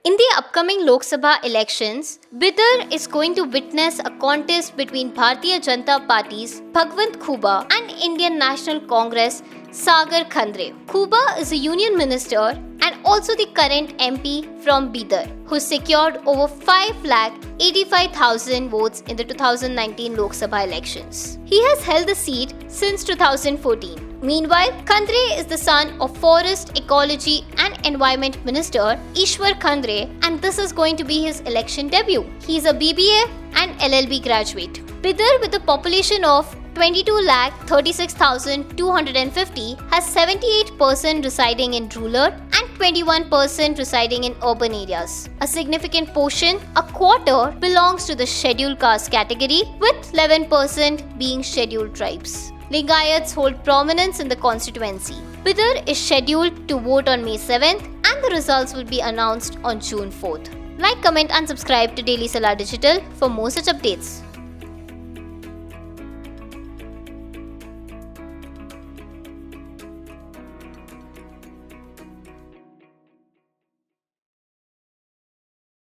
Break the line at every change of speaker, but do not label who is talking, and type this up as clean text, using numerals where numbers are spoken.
In the upcoming Lok Sabha elections, Bidar is going to witness a contest between Bhartiya Janata Party's Bhagwanth Khuba and Indian National Congress Sagar Khandre. Khuba is a union minister and also the current MP from Bidar, who secured over 5,85,000 votes in the 2019 Lok Sabha elections. He has held the seat since 2014. Meanwhile, Khandre is the son of Forest, Ecology and Environment Minister Eshwar Khandre, and this is going to be his election debut. He is a BBA and LLB graduate. Bidar, with a population of 22,36,250, has 78% residing in rural and 21% residing in urban areas. A significant portion, a quarter, belongs to the Scheduled Caste category, with 11% being Scheduled Tribes. Lingayats hold prominence in the constituency. Bidar is scheduled to vote on May 7th and the results will be announced on June 4th. Like, comment and subscribe to Daily Salar Digital for more such updates.